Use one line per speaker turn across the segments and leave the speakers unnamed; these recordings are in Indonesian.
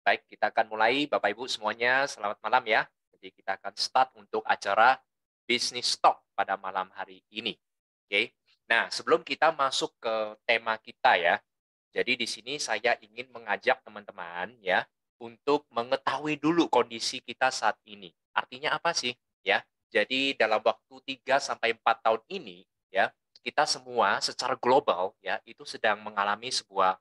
Baik, kita akan mulai Bapak Ibu semuanya, selamat malam ya. Jadi kita akan start untuk acara Business Talk pada malam hari ini. Oke. Nah, sebelum kita masuk ke tema kita ya. Jadi di sini saya ingin mengajak teman-teman ya untuk mengetahui dulu kondisi kita saat ini. Artinya apa sih? Ya. Jadi dalam waktu 3 sampai 4 tahun ini ya, kita semua secara global ya itu sedang mengalami sebuah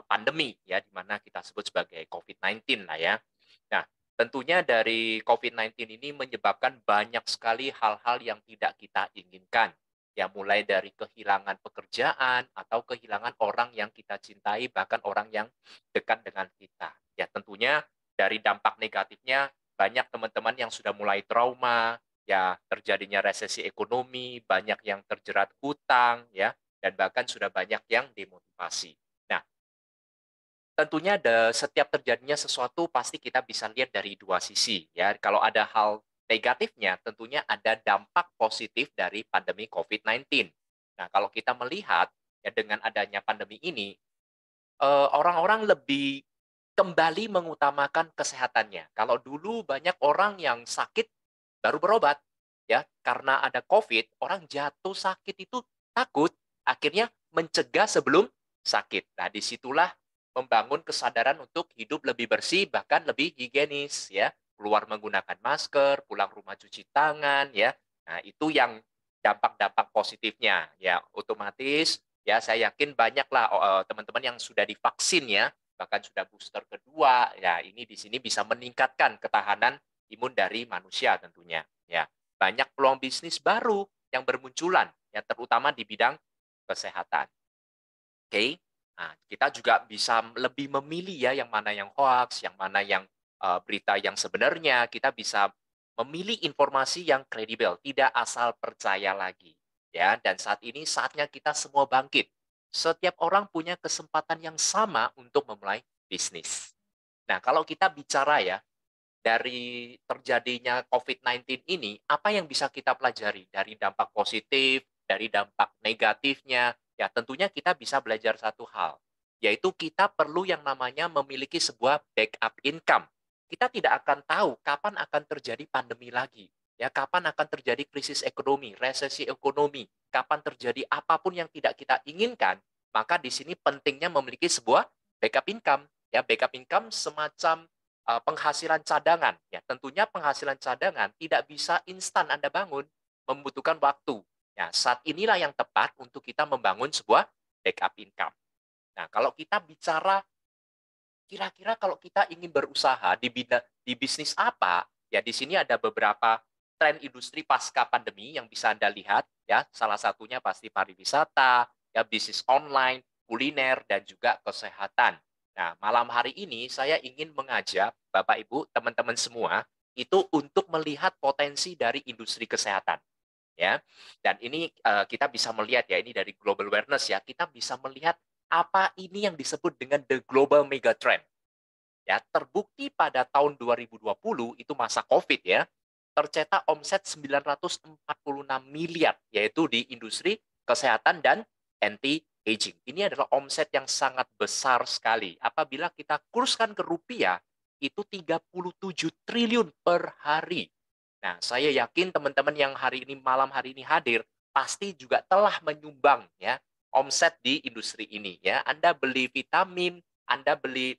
pandemi ya, di mana kita sebut sebagai COVID-19 lah ya. Nah, tentunya dari COVID-19 ini menyebabkan banyak sekali hal-hal yang tidak kita inginkan. Ya, mulai dari kehilangan pekerjaan atau kehilangan orang yang kita cintai, bahkan orang yang dekat dengan kita. Ya, tentunya dari dampak negatifnya banyak teman-teman yang sudah mulai trauma, ya terjadinya resesi ekonomi, banyak yang terjerat hutang, ya, dan bahkan sudah banyak yang demotivasi. Nah, tentunya setiap terjadinya sesuatu pasti kita bisa lihat dari dua sisi ya. Kalau ada hal negatifnya, tentunya ada dampak positif dari pandemi COVID-19. Nah, kalau kita melihat ya dengan adanya pandemi ini, orang-orang lebih kembali mengutamakan kesehatannya. Kalau dulu banyak orang yang sakit baru berobat, ya karena ada COVID, orang jatuh sakit itu takut, akhirnya mencegah sebelum sakit. Nah, disitulah membangun kesadaran untuk hidup lebih bersih, bahkan lebih higienis, ya. Keluar menggunakan masker, pulang rumah cuci tangan, ya. Nah, itu yang dampak-dampak positifnya, ya. Otomatis, ya saya yakin banyaklah teman-teman yang sudah divaksin, ya, bahkan sudah booster kedua, ya ini di sini bisa meningkatkan ketahanan imun dari manusia tentunya, ya. Banyak peluang bisnis baru yang bermunculan, ya terutama di bidang kesehatan. Oke. Nah, kita juga bisa lebih memilih ya yang mana yang hoax, yang mana yang berita yang sebenarnya. Kita bisa memilih informasi yang kredibel, tidak asal percaya lagi. Ya, dan saat ini saatnya kita semua bangkit. Setiap orang punya kesempatan yang sama untuk memulai bisnis. Nah, kalau kita bicara ya dari terjadinya COVID-19 ini, apa yang bisa kita pelajari dari dampak positif, dari dampak negatifnya? Ya, tentunya kita bisa belajar satu hal, yaitu kita perlu yang namanya memiliki sebuah backup income. Kita tidak akan tahu kapan akan terjadi pandemi lagi, ya, kapan akan terjadi krisis ekonomi, resesi ekonomi, kapan terjadi apapun yang tidak kita inginkan, maka di sini pentingnya memiliki sebuah backup income. Ya, backup income semacam penghasilan cadangan, ya tentunya penghasilan cadangan tidak bisa instan Anda bangun, membutuhkan waktu. Ya, saat inilah yang tepat untuk kita membangun sebuah backup income. Nah, kalau kita bicara kira-kira kalau kita ingin berusaha di bisnis apa, ya di sini ada beberapa tren industri pasca pandemi yang bisa Anda lihat, ya. Salah satunya pasti pariwisata, ya bisnis online, kuliner, dan juga kesehatan. Nah, malam hari ini saya ingin mengajak Bapak Ibu, teman-teman semua, itu untuk melihat potensi dari industri kesehatan. Ya, dan ini kita bisa melihat ya ini dari global awareness ya kita bisa melihat apa ini yang disebut dengan the global mega trend. Ya, terbukti pada tahun 2020 itu masa Covid ya, tercetak omset 946 miliar yaitu di industri kesehatan dan anti-aging. Ini adalah omset yang sangat besar sekali. Apabila kita kurskan ke rupiah, itu 37 triliun per hari. Nah, saya yakin teman-teman yang malam hari ini hadir pasti juga telah menyumbang ya omset di industri ini ya. Anda beli vitamin, Anda beli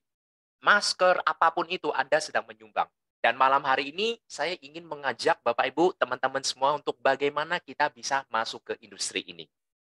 masker, apapun itu Anda sedang menyumbang. Dan malam hari ini saya ingin mengajak Bapak Ibu, teman-teman semua untuk bagaimana kita bisa masuk ke industri ini.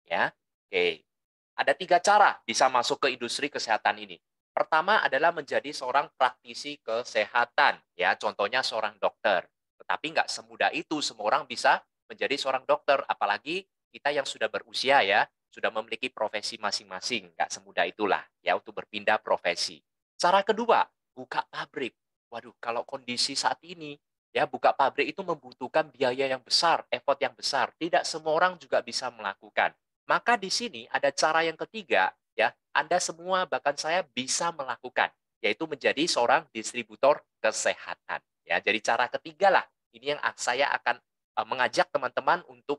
Ya, oke. Ada 3 cara bisa masuk ke industri kesehatan ini. Pertama adalah menjadi seorang praktisi kesehatan, ya contohnya seorang dokter. Tetapi nggak semudah itu semua orang bisa menjadi seorang dokter, apalagi kita yang sudah berusia ya, sudah memiliki profesi masing-masing, nggak semudah itulah ya untuk berpindah profesi. Cara kedua, buka pabrik. Waduh, kalau kondisi saat ini, ya buka pabrik itu membutuhkan biaya yang besar, effort yang besar. Tidak semua orang juga bisa melakukan. Maka di sini ada cara yang ketiga, ya Anda semua bahkan saya bisa melakukan, yaitu menjadi seorang distributor kesehatan. Ya, jadi cara ketiga lah, ini yang saya akan mengajak teman-teman untuk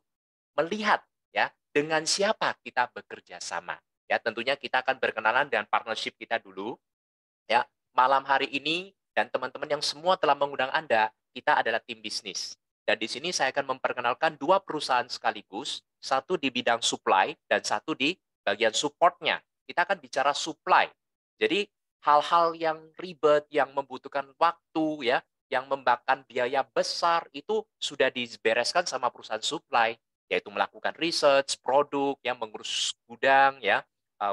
melihat ya dengan siapa kita bekerja sama. Ya, tentunya kita akan berkenalan dengan partnership kita dulu, ya, malam hari ini dan teman-teman yang semua telah mengundang Anda, kita adalah tim bisnis. Dan di sini saya akan memperkenalkan dua perusahaan sekaligus, satu di bidang supply dan satu di bagian supportnya. Kita akan bicara supply. Jadi hal-hal yang ribet, yang membutuhkan waktu, ya, yang memakan biaya besar itu sudah dibereskan sama perusahaan supply, yaitu melakukan research, produk, yang mengurus gudang, ya,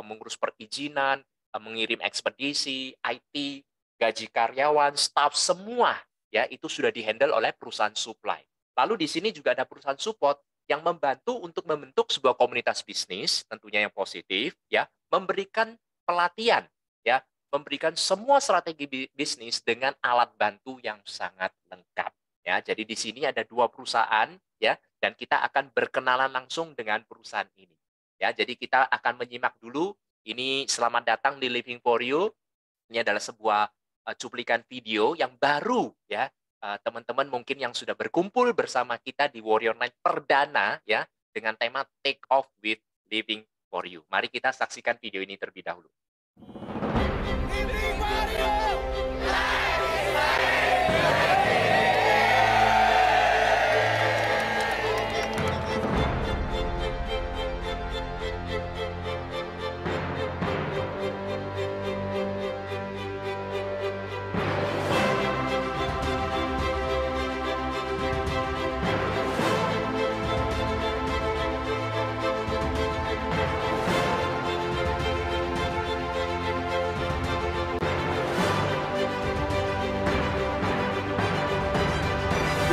mengurus perizinan, mengirim ekspedisi, IT, gaji karyawan, staff, semua ya itu sudah dihandle oleh perusahaan supply. Lalu di sini juga ada perusahaan support yang membantu untuk membentuk sebuah komunitas bisnis, tentunya yang positif, ya, memberikan pelatihan, ya, memberikan semua strategi bisnis dengan alat bantu yang sangat lengkap. Ya, jadi di sini ada dua perusahaan, ya, dan kita akan berkenalan langsung dengan perusahaan ini. Ya, jadi kita akan menyimak dulu. Ini selamat datang di Living for You. Ini adalah sebuah cuplikan video yang baru, ya, teman-teman mungkin yang sudah berkumpul bersama kita di Warrior Night perdana, ya, dengan tema Take Off with Living for You. Mari kita saksikan video ini terlebih dahulu. Living for You.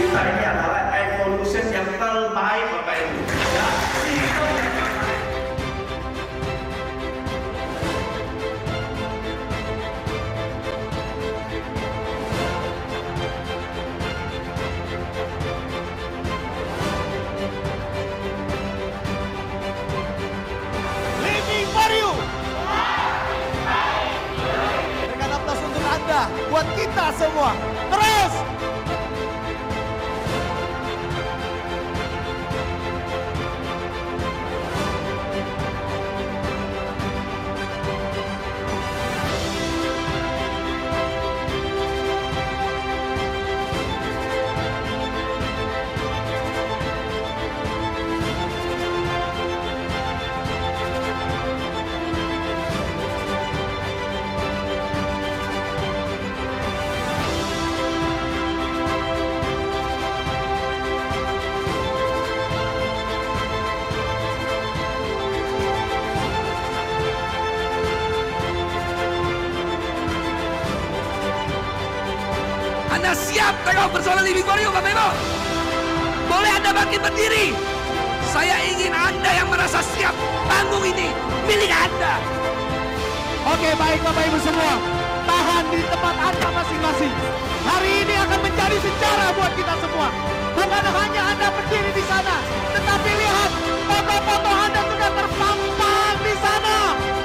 Kita ini adalah evolution yang terbaik, Bapak Ibu. Ya, itu yang terbaik.
Living for You. Berikan aplaus untuk Anda, buat kita semua. Terus.
Anda siap take off bersama Living for You, Bapak Ibu? Boleh Anda bangkit berdiri? Saya ingin Anda yang merasa siap, panggung ini milik Anda.
Oke, baik Bapak Ibu semua. Tahan di tempat Anda masing-masing. Hari ini akan menjadi sejarah buat kita semua. Bukan hanya Anda berdiri di sana, tetapi lihat foto-foto Anda sudah terpampang di sana.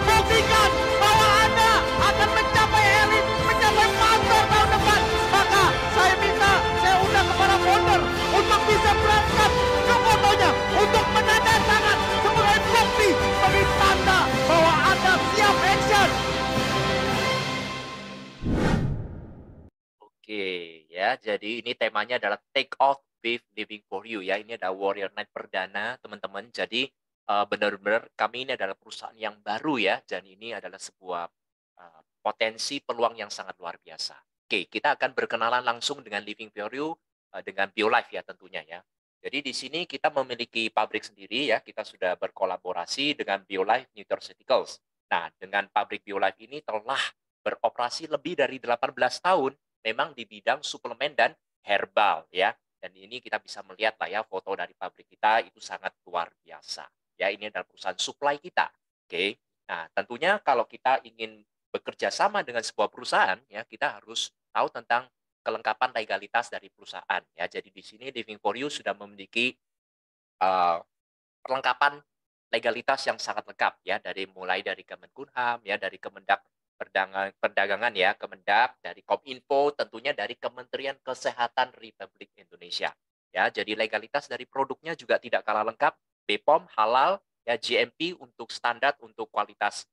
Buktikan bahwa Anda akan mencapai elit, mencapai pasar tahun depan. Maka saya minta, saya undang kepada founder untuk bisa berangkat ke fotonya, untuk menandatangan sebagai bukti, sebagai tanda bahwa Anda siap action.
Oke, ya. Jadi ini temanya adalah Take Off with Living for You, ya. Ini adalah Warrior Night perdana, teman-teman. Jadi benar-benar kami ini adalah perusahaan yang baru, ya. Dan ini adalah sebuah potensi peluang yang sangat luar biasa. Oke, kita akan berkenalan langsung dengan Living for You, dengan BioLife, ya, tentunya, ya. Jadi di sini kita memiliki pabrik sendiri, ya. Kita sudah berkolaborasi dengan BioLife Nutraceuticals. Nah, dengan pabrik BioLife ini telah beroperasi lebih dari 18 tahun, memang di bidang suplemen dan herbal, ya. Dan ini kita bisa melihat lah, ya, foto dari pabrik kita itu sangat luar biasa. Ya, ini adalah perusahaan supply kita. Oke. Nah, tentunya kalau kita ingin bekerja sama dengan sebuah perusahaan, ya, kita harus tahu tentang kelengkapan legalitas dari perusahaan, ya. Jadi di sini Living for You sudah memiliki perlengkapan legalitas yang sangat lengkap, ya, mulai dari Kemenkumham, ya, dari Kemendak Perdagangan, ya, Kemendak, dari Kominfo, tentunya dari Kementerian Kesehatan Republik Indonesia. Ya, jadi legalitas dari produknya juga tidak kalah lengkap, BPOM, halal, ya, GMP untuk standar untuk kualitas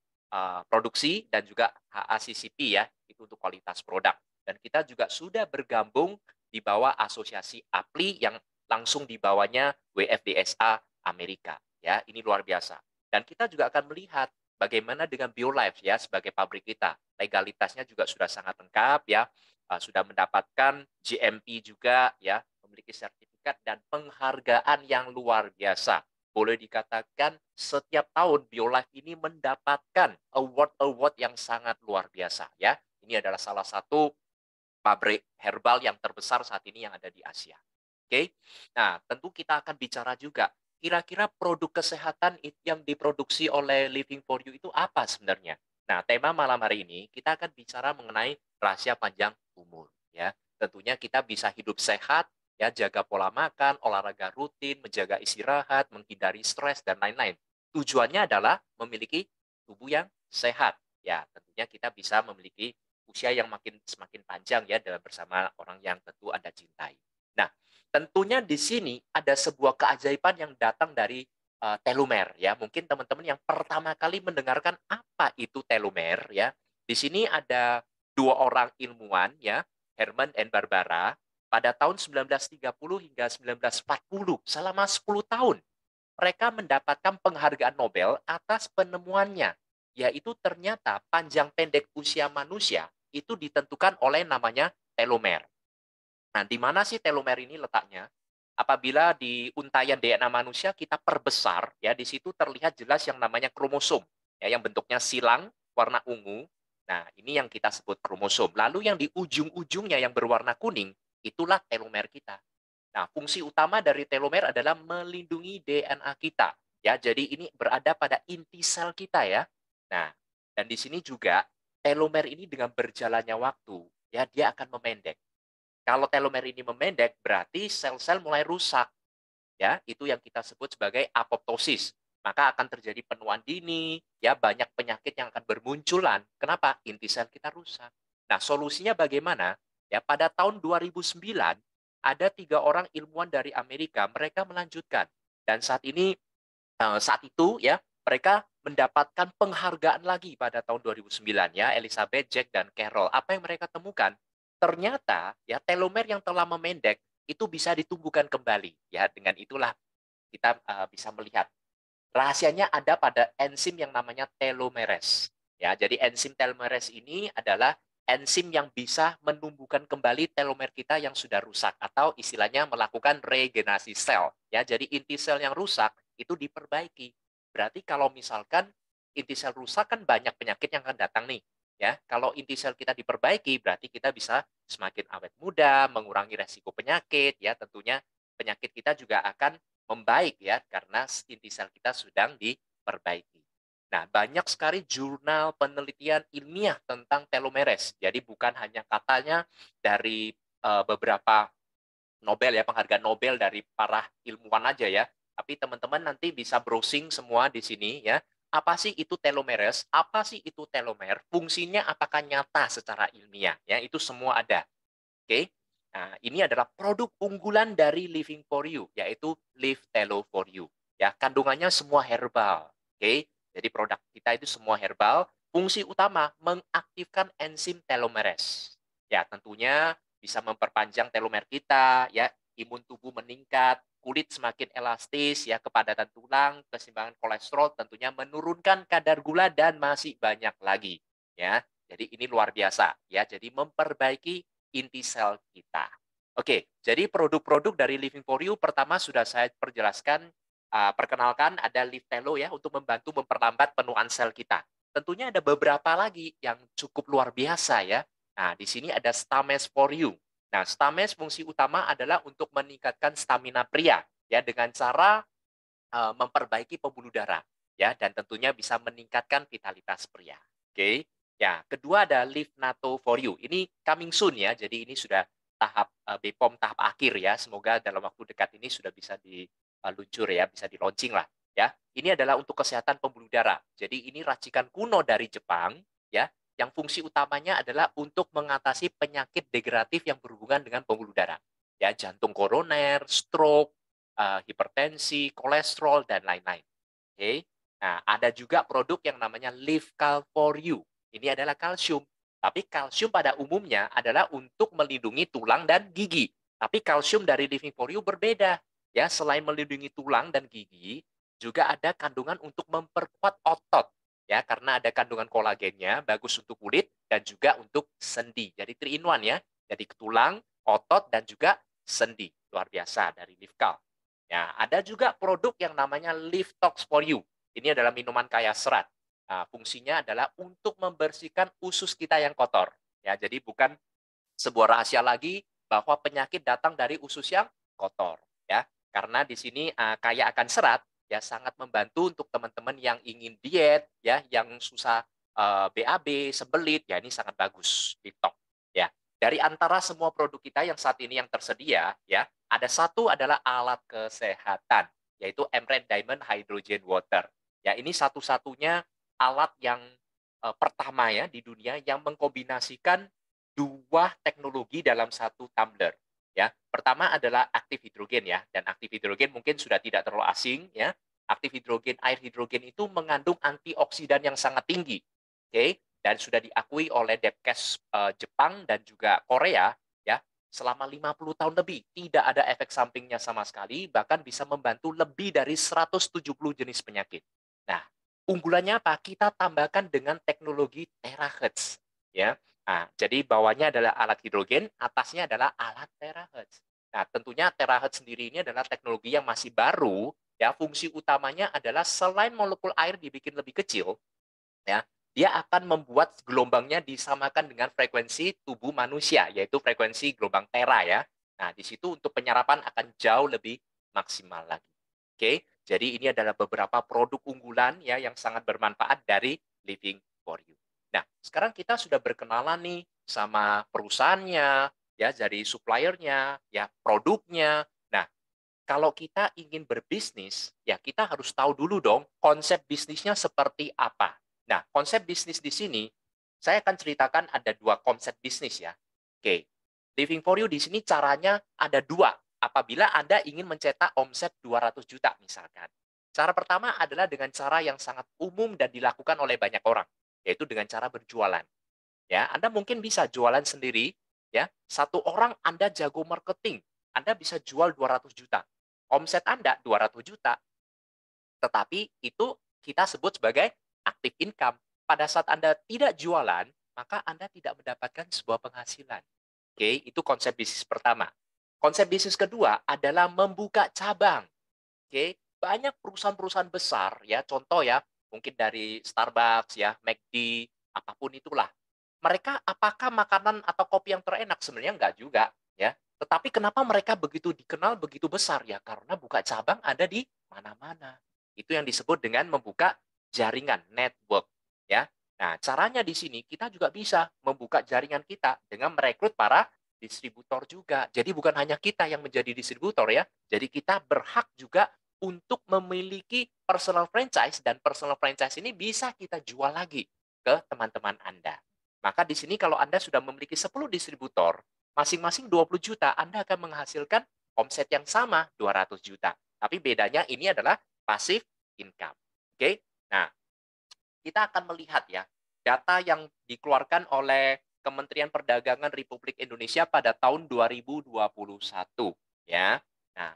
produksi, dan juga HACCP, ya, itu itu untuk kualitas produk. Dan kita juga sudah bergabung di bawah asosiasi APLI yang langsung di bawahnya WFDSA Amerika. Ya, ini luar biasa. Dan kita juga akan melihat bagaimana dengan BioLife ya sebagai pabrik kita. Legalitasnya juga sudah sangat lengkap ya, sudah mendapatkan GMP juga ya, memiliki sertifikat dan penghargaan yang luar biasa. Boleh dikatakan setiap tahun BioLife ini mendapatkan award-award yang sangat luar biasa ya. Ini adalah salah satu pabrik herbal yang terbesar saat ini yang ada di Asia. Oke. Nah, tentu kita akan bicara juga kira-kira produk kesehatan yang diproduksi oleh Living for You itu apa sebenarnya? Nah, tema malam hari ini kita akan bicara mengenai rahasia panjang umur ya. Tentunya kita bisa hidup sehat ya, jaga pola makan, olahraga rutin, menjaga istirahat, menghindari stres dan lain-lain. Tujuannya adalah memiliki tubuh yang sehat. Ya, tentunya kita bisa memiliki usia yang semakin panjang ya dalam bersama orang yang tentu Anda cintai. Nah, tentunya di sini ada sebuah keajaiban yang datang dari telomer ya. Mungkin teman-teman yang pertama kali mendengarkan apa itu telomer ya. Di sini ada dua orang ilmuwan ya, Herman and Barbara pada tahun 1930 hingga 1940 selama 10 tahun mereka mendapatkan penghargaan Nobel atas penemuannya, yaitu ternyata panjang pendek usia manusia itu ditentukan oleh namanya telomer. Nah, di mana sih telomer ini letaknya? Apabila di untaian DNA manusia kita perbesar, ya di situ terlihat jelas yang namanya kromosom, ya yang bentuknya silang warna ungu. Nah, ini yang kita sebut kromosom. Lalu yang di ujung-ujungnya yang berwarna kuning, itulah telomer kita. Nah, fungsi utama dari telomer adalah melindungi DNA kita. Ya, jadi ini berada pada inti sel kita ya. Nah, dan di sini juga telomer ini dengan berjalannya waktu, ya dia akan memendek. Kalau telomer ini memendek, berarti sel-sel mulai rusak. Ya, itu yang kita sebut sebagai apoptosis. Maka akan terjadi penuaan dini, ya banyak penyakit yang akan bermunculan. Kenapa? Inti sel kita rusak. Nah, solusinya bagaimana? Ya, pada tahun 2009 ada 3 orang ilmuwan dari Amerika, mereka melanjutkan. Dan saat itu ya, mereka mendapatkan penghargaan lagi pada tahun 2009 ya, Elizabeth, Jack dan Carol. Apa yang mereka temukan? Ternyata ya telomer yang telah memendek itu bisa ditumbuhkan kembali. Ya, dengan itulah kita bisa melihat rahasianya ada pada enzim yang namanya telomerase. Ya, jadi enzim telomerase ini adalah enzim yang bisa menumbuhkan kembali telomer kita yang sudah rusak atau istilahnya melakukan regenerasi sel. Ya, jadi inti sel yang rusak itu diperbaiki. Berarti kalau misalkan inti sel rusak kan banyak penyakit yang akan datang nih. Ya, kalau inti sel kita diperbaiki berarti kita bisa semakin awet muda, mengurangi resiko penyakit. Ya, tentunya penyakit kita juga akan membaik ya karena inti sel kita sedang diperbaiki. Nah, banyak sekali jurnal penelitian ilmiah tentang telomerase. Jadi bukan hanya katanya dari beberapa Nobel ya, penghargaan Nobel dari para ilmuwan aja ya. Tapi teman-teman nanti bisa browsing semua di sini ya. Apa sih itu telomerase? Apa sih itu telomer? Fungsinya apakah nyata secara ilmiah? Ya, itu semua ada. Oke. Nah, ini adalah produk unggulan dari Living for You, yaitu Live Telo for You. Ya, kandungannya semua herbal. Oke. Jadi produk kita itu semua herbal. Fungsi utama mengaktifkan enzim telomerase. Ya, tentunya bisa memperpanjang telomer kita, ya, imun tubuh meningkat, kulit semakin elastis, ya, kepadatan tulang, keseimbangan kolesterol, tentunya menurunkan kadar gula dan masih banyak lagi, ya. Jadi ini luar biasa, ya. Jadi memperbaiki inti sel kita. Oke, jadi produk-produk dari Living for You pertama sudah saya perkenalkan ada Live Telo ya untuk membantu memperlambat penuaan sel kita. Tentunya ada beberapa lagi yang cukup luar biasa ya. Nah, di sini ada Stames for You. Nah, Stames fungsi utama adalah untuk meningkatkan stamina pria ya dengan cara memperbaiki pembuluh darah ya dan tentunya bisa meningkatkan vitalitas pria. Oke. Ya, kedua ada Live Nato for You. Ini coming soon ya. Jadi ini sudah tahap BPOM tahap akhir ya. Semoga dalam waktu dekat ini sudah bisa diluncur ya, bisa di launching lah ya. Ini adalah untuk kesehatan pembuluh darah. Jadi ini racikan kuno dari Jepang ya, yang fungsi utamanya adalah untuk mengatasi penyakit degeneratif yang berhubungan dengan pembuluh darah. Ya, jantung koroner, stroke, hipertensi, kolesterol dan lain-lain. Oke. Nah, ada juga produk yang namanya Live Cal for You. Ini adalah kalsium. Tapi kalsium pada umumnya adalah untuk melindungi tulang dan gigi. Tapi kalsium dari Living for You berbeda. Ya, selain melindungi tulang dan gigi, juga ada kandungan untuk memperkuat otot. Ya, karena ada kandungan kolagennya, bagus untuk kulit dan juga untuk sendi. Jadi 3 in 1 ya. Jadi tulang, otot dan juga sendi. Luar biasa dari Livcal. Ya, ada juga produk yang namanya Livtox for You. Ini adalah minuman kaya serat. Nah, fungsinya adalah untuk membersihkan usus kita yang kotor. Ya, jadi bukan sebuah rahasia lagi bahwa penyakit datang dari usus yang kotor. Ya, karena di sini kaya akan serat, ya sangat membantu untuk teman-teman yang ingin diet, ya, yang susah BAB, sembelit, ya ini sangat bagus Livtox. Ya, dari antara semua produk kita yang saat ini yang tersedia, ya ada satu adalah alat kesehatan, yaitu Emred Diamond Hydrogen Water. Ya, ini satu-satunya alat yang pertama ya di dunia yang mengkombinasikan 2 teknologi dalam satu tumbler. Ya, pertama adalah aktif hidrogen ya, dan aktif hidrogen mungkin sudah tidak terlalu asing ya. Aktif hidrogen, air hidrogen itu mengandung antioksidan yang sangat tinggi, oke, dan sudah diakui oleh Depkes Jepang dan juga Korea ya selama 50 tahun lebih tidak ada efek sampingnya sama sekali, bahkan bisa membantu lebih dari 170 jenis penyakit. Nah, unggulannya apa? Kita tambahkan dengan teknologi terahertz, ya. Nah, jadi bawahnya adalah alat hidrogen, atasnya adalah alat terahertz. Nah, tentunya terahertz sendiri ini adalah teknologi yang masih baru, ya. Fungsi utamanya adalah selain molekul air dibikin lebih kecil, ya, dia akan membuat gelombangnya disamakan dengan frekuensi tubuh manusia, yaitu frekuensi gelombang tera ya. Nah, di situ untuk penyerapan akan jauh lebih maksimal lagi. Oke, jadi ini adalah beberapa produk unggulan ya yang sangat bermanfaat dari Living for You. Nah, sekarang kita sudah berkenalan nih sama perusahaannya, ya dari suppliernya, ya produknya. Nah, kalau kita ingin berbisnis, ya kita harus tahu dulu dong konsep bisnisnya seperti apa. Nah, konsep bisnis di sini saya akan ceritakan ada 2 konsep bisnis ya. Oke, Living for You di sini caranya ada 2. Apabila Anda ingin mencetak omset 200 juta misalkan. Cara pertama adalah dengan cara yang sangat umum dan dilakukan oleh banyak orang, yaitu dengan cara berjualan. Ya, Anda mungkin bisa jualan sendiri, ya. Satu orang Anda jago marketing, Anda bisa jual 200 juta. Omset Anda 200 juta. Tetapi itu kita sebut sebagai active income. Pada saat Anda tidak jualan, maka Anda tidak mendapatkan sebuah penghasilan. Oke, itu konsep bisnis pertama. Konsep bisnis kedua adalah membuka cabang. Oke, banyak perusahaan-perusahaan besar ya, contoh ya, mungkin dari Starbucks ya, McD, apapun itulah. Mereka apakah makanan atau kopi yang terenak? Sebenarnya enggak juga ya. Tetapi kenapa mereka begitu dikenal begitu besar ya? Karena buka cabang ada di mana-mana. Itu yang disebut dengan membuka jaringan network ya. Nah, caranya di sini kita juga bisa membuka jaringan kita dengan merekrut para distributor juga. Jadi bukan hanya kita yang menjadi distributor ya. Jadi kita berhak juga untuk memiliki personal franchise dan personal franchise ini bisa kita jual lagi ke teman-teman Anda. Maka di sini kalau Anda sudah memiliki 10 distributor, masing-masing 20 juta, Anda akan menghasilkan omset yang sama 200 juta. Tapi bedanya ini adalah passive income. Oke? Nah, kita akan melihat ya data yang dikeluarkan oleh Kementerian Perdagangan Republik Indonesia pada tahun 2021 ya. Nah,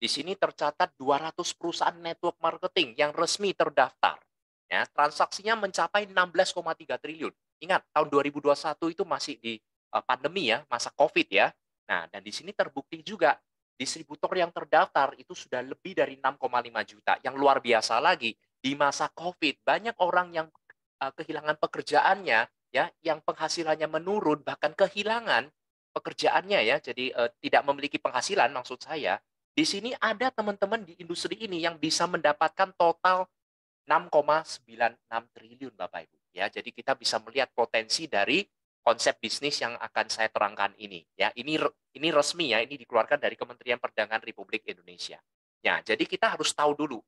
di sini tercatat 200 perusahaan network marketing yang resmi terdaftar. Ya, transaksinya mencapai 16,3 triliun. Ingat, tahun 2021 itu masih di pandemi ya, masa Covid ya. Nah, dan di sini terbukti juga distributor yang terdaftar itu sudah lebih dari 6,5 juta. Yang luar biasa lagi, di masa Covid banyak orang yang kehilangan pekerjaannya ya, yang penghasilannya menurun, bahkan kehilangan pekerjaannya ya, jadi tidak memiliki penghasilan maksud saya. Di sini ada teman-teman di industri ini yang bisa mendapatkan total 6,96 triliun Bapak Ibu ya. Jadi kita bisa melihat potensi dari konsep bisnis yang akan saya terangkan ini ya. Ini resmi ya, ini dikeluarkan dari Kementerian Perdagangan Republik Indonesia. Ya, jadi kita harus tahu dulu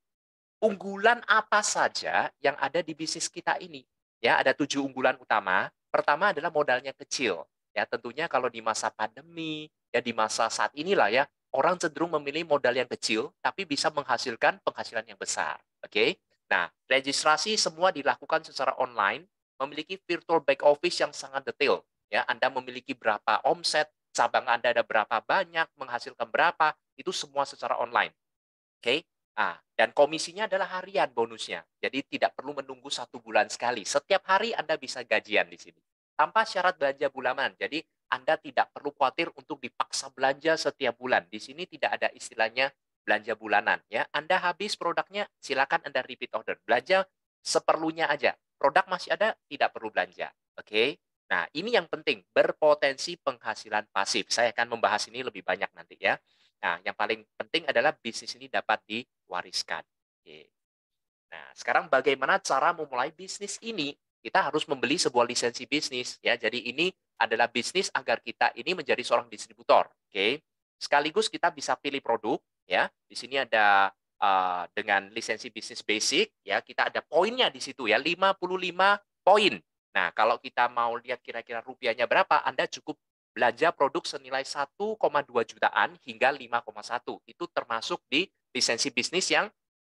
unggulan apa saja yang ada di bisnis kita ini. Ya, ada 7 unggulan utama. Pertama adalah modalnya kecil. Ya, tentunya kalau di masa pandemi, ya di masa saat inilah ya, orang cenderung memilih modal yang kecil tapi bisa menghasilkan penghasilan yang besar. Oke. Nah, registrasi semua dilakukan secara online memiliki virtual back office yang sangat detail. Ya, Anda memiliki berapa omset, cabang Anda ada berapa banyak, menghasilkan berapa, itu semua secara online. Oke? Dan komisinya adalah harian bonusnya. Jadi tidak perlu menunggu 1 bulan sekali. Setiap hari Anda bisa gajian di sini. Tanpa syarat belanja bulanan. Jadi Anda tidak perlu khawatir untuk dipaksa belanja setiap bulan. Di sini tidak ada istilahnya belanja bulanan. Ya, Anda habis produknya, silakan Anda repeat order. Belanja seperlunya aja. Produk masih ada, tidak perlu belanja. Oke? Nah, ini yang penting, berpotensi penghasilan pasif. Saya akan membahas ini lebih banyak nanti ya. Nah, yang paling penting adalah bisnis ini dapat diwariskan. Oke. Nah, sekarang bagaimana cara memulai bisnis ini? Kita harus membeli sebuah lisensi bisnis ya. Jadi ini adalah bisnis agar kita ini menjadi seorang distributor. Oke. Sekaligus kita bisa pilih produk ya. Di sini ada dengan lisensi bisnis basic ya, kita ada poinnya di situ ya, 55 poin. Nah, kalau kita mau lihat kira-kira rupiahnya berapa, Anda cukup belanja produk senilai 1,2 jutaan hingga 5,1. Itu termasuk di lisensi bisnis yang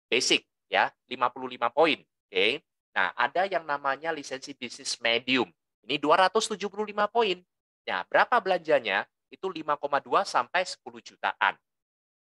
basic ya, 55 poin. Oke. Nah, ada yang namanya lisensi bisnis medium. Ini 275 poin. Nah, berapa belanjanya? Itu 5,2 sampai 10 jutaan.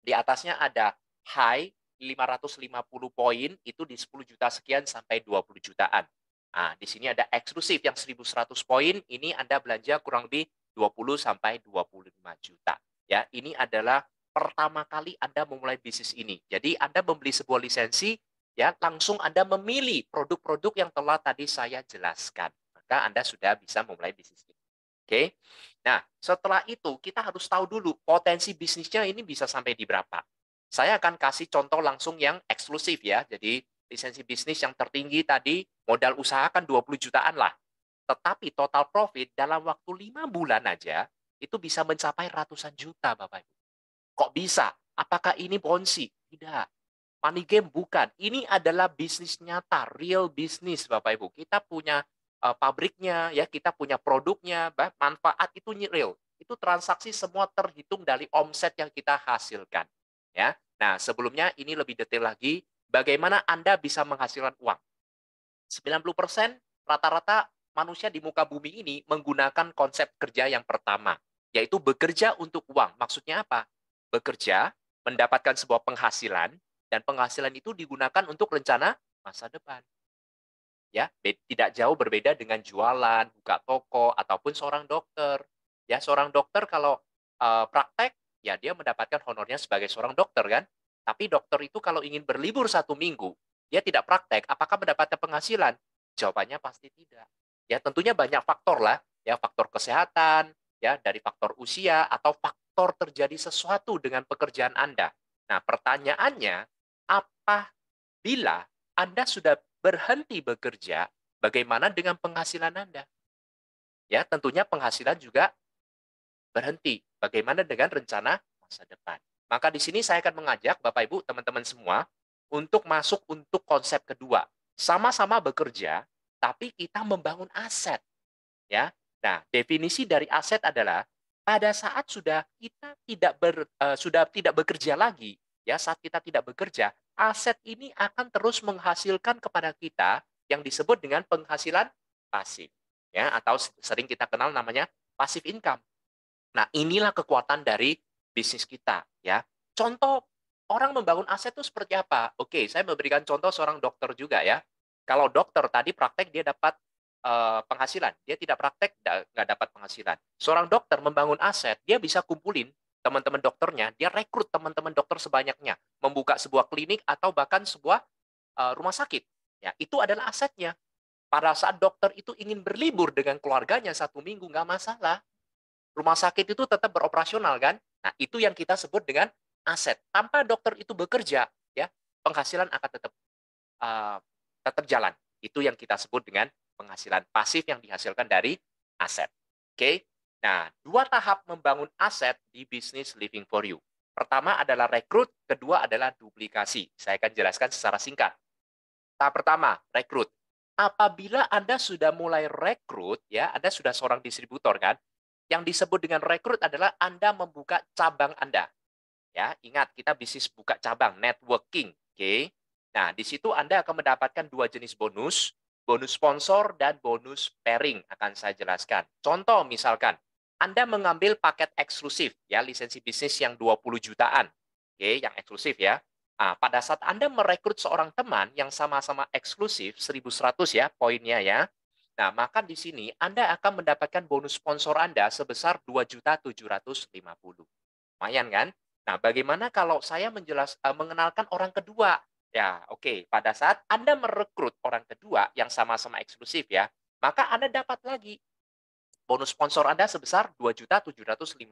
Di atasnya ada high 550 poin, itu di 10 juta sekian sampai 20 jutaan. Nah, di sini ada eksklusif yang 1.100 poin, ini Anda belanja kurang lebih 20 sampai 25 juta. Ya, ini adalah pertama kali Anda memulai bisnis ini. Jadi Anda membeli sebuah lisensi, ya langsung Anda memilih produk-produk yang telah tadi saya jelaskan. Maka Anda sudah bisa memulai bisnis ini. Oke. Nah, setelah itu kita harus tahu dulu potensi bisnisnya ini bisa sampai di berapa. Saya akan kasih contoh langsung yang eksklusif ya. Jadi lisensi bisnis yang tertinggi tadi modal usaha kan 20 jutaan lah. Tetapi total profit dalam waktu 5 bulan aja itu bisa mencapai ratusan juta Bapak Ibu. Kok bisa? Apakah ini ponzi? Tidak. Money game bukan. Ini adalah bisnis nyata, real bisnis Bapak Ibu. Kita punya pabriknya, ya kita punya produknya, manfaat itu real. Itu transaksi semua terhitung dari omset yang kita hasilkan. Ya. Nah, sebelumnya ini lebih detail lagi, bagaimana Anda bisa menghasilkan uang. 90% rata-rata manusia di muka bumi ini menggunakan konsep kerja yang pertama, yaitu bekerja untuk uang. Maksudnya apa? Bekerja, mendapatkan sebuah penghasilan, dan penghasilan itu digunakan untuk rencana masa depan. Ya, tidak jauh berbeda dengan jualan, buka toko, ataupun seorang dokter. Ya, seorang dokter kalau praktek, ya dia mendapatkan honornya sebagai seorang dokter kan. Tapi dokter itu kalau ingin berlibur 1 minggu, dia tidak praktek, apakah mendapatkan penghasilan? Jawabannya pasti tidak. Ya, tentunya banyak faktor lah, ya faktor kesehatan, ya dari faktor usia atau faktor terjadi sesuatu dengan pekerjaan Anda. Nah, pertanyaannya, apabila Anda sudah berhenti bekerja, bagaimana dengan penghasilan Anda? Ya, tentunya penghasilan juga berhenti. Bagaimana dengan rencana masa depan? Maka di sini saya akan mengajak Bapak Ibu, teman-teman semua untuk masuk untuk konsep kedua. Sama-sama bekerja, tapi kita membangun aset. Ya. Nah, definisi dari aset adalah pada saat sudah kita sudah tidak bekerja lagi, ya saat kita tidak bekerja, aset ini akan terus menghasilkan kepada kita yang disebut dengan penghasilan pasif, ya atau sering kita kenal namanya passive income. Nah, inilah kekuatan dari bisnis kita, ya. Contoh orang membangun aset itu seperti apa? Oke, saya memberikan contoh seorang dokter juga ya. Kalau dokter tadi praktek dia dapat penghasilan, dia tidak praktek nggak dapat penghasilan. Seorang dokter membangun aset, dia bisa kumpulin teman-teman dokternya, dia rekrut teman-teman dokter sebanyaknya, membuka sebuah klinik atau bahkan sebuah rumah sakit. Ya, itu adalah asetnya. Pada saat dokter itu ingin berlibur dengan keluarganya 1 minggu, nggak masalah. Rumah sakit itu tetap beroperasional kan? Nah, itu yang kita sebut dengan aset. Tanpa dokter itu bekerja, ya penghasilan akan tetap jalan. Itu yang kita sebut dengan penghasilan pasif yang dihasilkan dari aset. Oke. Nah, 2 tahap membangun aset di bisnis Living for You. Pertama adalah rekrut, kedua adalah duplikasi. Saya akan jelaskan secara singkat. Tahap pertama, rekrut. Apabila Anda sudah mulai rekrut, ya, Anda sudah seorang distributor kan? Yang disebut dengan rekrut adalah Anda membuka cabang Anda. Ya, ingat kita bisnis buka cabang, networking, oke? Nah, di situ Anda akan mendapatkan 2 jenis bonus. Bonus sponsor dan bonus pairing akan saya jelaskan. Contoh misalkan, Anda mengambil paket eksklusif, ya, lisensi bisnis yang 20 jutaan. Oke, yang eksklusif ya. Nah, pada saat Anda merekrut seorang teman yang sama-sama eksklusif, 1.100 ya poinnya ya. Nah, maka di sini Anda akan mendapatkan bonus sponsor Anda sebesar 2.750. Lumayan kan? Nah, bagaimana kalau saya mengenalkan orang kedua? Ya, oke. Pada saat Anda merekrut orang kedua yang sama-sama eksklusif ya, maka Anda dapat lagi bonus sponsor Anda sebesar 2.750.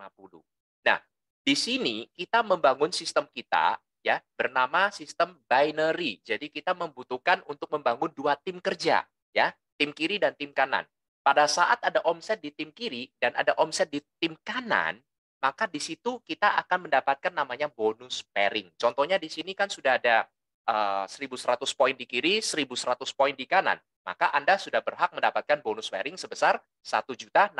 Nah, di sini kita membangun sistem kita ya bernama sistem binary. Jadi kita membutuhkan untuk membangun dua tim kerja ya, tim kiri dan tim kanan. Pada saat ada omset di tim kiri dan ada omset di tim kanan, maka di situ kita akan mendapatkan namanya bonus pairing. Contohnya di sini kan sudah ada 1.100 poin di kiri, 1.100 poin di kanan. Maka Anda sudah berhak mendapatkan bonus pairing sebesar 1.650.